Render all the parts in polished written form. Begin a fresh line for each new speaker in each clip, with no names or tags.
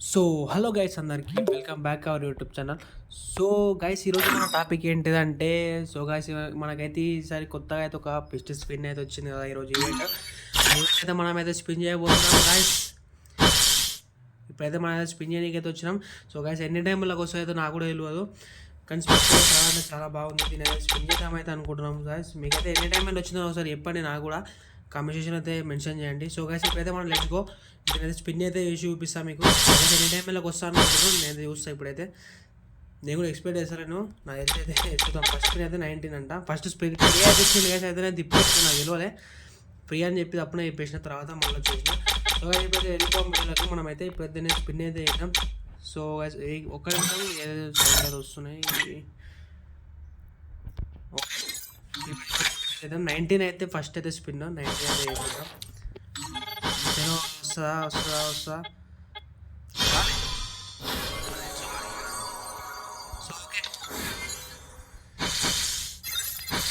So hello guys అందరికి welcome back our YouTube channel. So guys ఈరోజు మన topic ఏంటిదంటే, సో గైస్ మనకైతే ఈసారి కొత్తగా అయితే ఒక పిస్ట్ స్పిన్ అయితే వచ్చింది కదా ఈరోజు ఈవెంట్. అయితే మనం అయితే స్పిన్ చేయబోతున్నాం గైస్. ఇప్పుడైతే మనం అయితే స్పిన్ చేయడానికి అయితే వచ్చినాం. సో గైస్ ఎన్ని టైంలకు వస్తాయో నాకు కూడా తెలియదు, కానీ స్పిన్ చాలా అంటే చాలా బాగుంది. దీని అయితే స్పిన్ చేద్దామైతే అనుకుంటున్నాం గైస్. మీకైతే ఎన్ని టైంలో వచ్చిందో ఒకసారి చెప్పండి, నాకు కూడా కామెంట్ సెక్షన్ అయితే మెన్షన్ చేయండి. సో గైస్ ఇప్పుడైతే మనం లెట్స్ గో. నేనైతే స్పిన్ అయితే వేసి చూపిస్తాను మీకు. ఎన్ని టైంలోకి వస్తాను అనుకుంటున్నాను, నేనైతే చూస్తాను ఇప్పుడైతే. నేను కూడా ఎక్స్పెక్ట్ చేస్తాను, నాకు అయితే చూద్దాం. ఫస్ట్ స్పిన్ అయితే 19 అంట. ఫస్ట్ స్పిన్ ఫ్రీ అయితే ఇచ్చింది గైస్. అయితే నేను తిప్పేస్తాను, నాకు తెలియలే ఫ్రీ అని చెప్పి అప్పుడే చెప్పేసిన తర్వాత మళ్ళీ వచ్చేసిన. సో ఇప్పుడైతే వెళ్ళిపోం వీళ్ళకి. మనం అయితే ఇప్పుడైతే స్పిన్ అయితే వేద్దాం. సో గైస్ ఒక్క నిమిషం, ఏదైతే సౌండ్ అయితే వస్తున్నాయి. 19 అయితే ఫస్ట్ అయితే స్పిన్ 19 అయితే వేసుకుంటాం. వస్తా.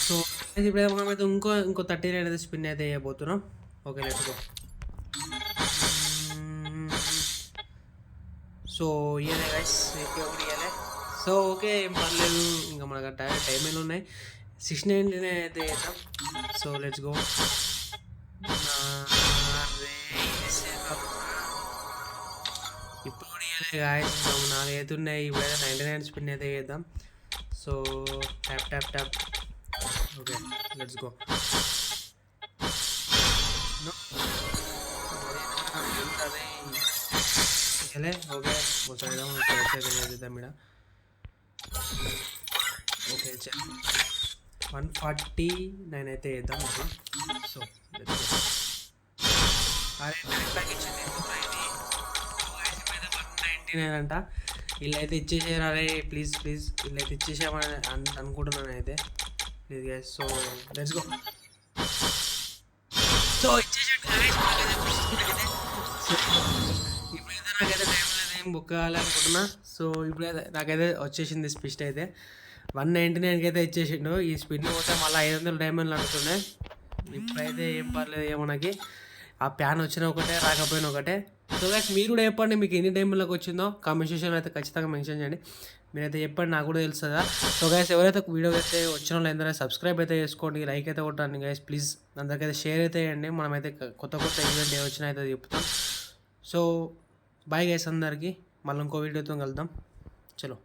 సో ఇప్పుడైతే మనమైతే ఇంకో 39 అయితే స్పిన్ అయితే వేయబోతున్నాం. Okay let's go. సో ఇయలే గైస్, ఒకటి ఇయలే. సో ఓకే, ఏం పర్లేదు, ఇంకా మనకు టైం ఉన్నాయి. 619 అయితే వేద్దాం. So let's go. ఇప్పుడు కూడా ఇవ్వలే గాయస్, 4 అయితే ఉన్నాయి. ఇప్పుడైతే 99 స్పిన్ అయితే వేద్దాం. So tap. Okay let's go. Okay చేద్దాం ఇక్కడ. ఓకే 149 అయితే వేద్దాం. So let's go. అరే ఇచ్చింది 199 అంట. వీళ్ళైతే ఇచ్చేసారు. అరే ప్లీజ్ వీళ్ళైతే ఇచ్చేసామని అనుకుంటున్నాను అయితే. Please guys. So let's go. So ఇచ్చేసాడు ఇప్పుడైతే నాకైతే టైం లేదు, ఏం బుక్ కావాలనుకుంటున్నా. సో ఇప్పుడైతే నాకైతే వచ్చేసింది స్పిస్ట్ అయితే 199కి అయితే ఇచ్చేసిండు. ఈ స్పిన్ పోతే మళ్ళీ 500 డైమండ్లు అనుకున్నాయి. ఇప్పుడైతే ఏం పర్లేదు, మనకి ఆ ప్యాన్ వచ్చిన ఒకటే, రాకపోయినా ఒకటే. సో గైస్ మీరు కూడా చెప్పండి, మీకు ఎన్ని టైంలోకి వచ్చిందో కామెంట్ సెక్షన్లో అయితే ఖచ్చితంగా మెన్షన్ చేయండి. మీరైతే చెప్పండి, నాకు కూడా తెలుస్తుందా. సో గైస్ ఎవరైతే వీడియో అయితే వచ్చిన వాళ్ళు అందరూ సబ్స్క్రైబ్ అయితే చేసుకోండి, లైక్ అయితే కొట్టండి గైస్ ప్లీజ్. అందరికైతే షేర్ అయితే చేయండి. మనమైతే కొత్త ఈవెంట్ ఏ వచ్చినా అయితే చెప్తాం. సో బాయ్ గైస్ అందరికీ, మళ్ళీ ఇంకో వీడియోతో కలుద్దాం. చలో.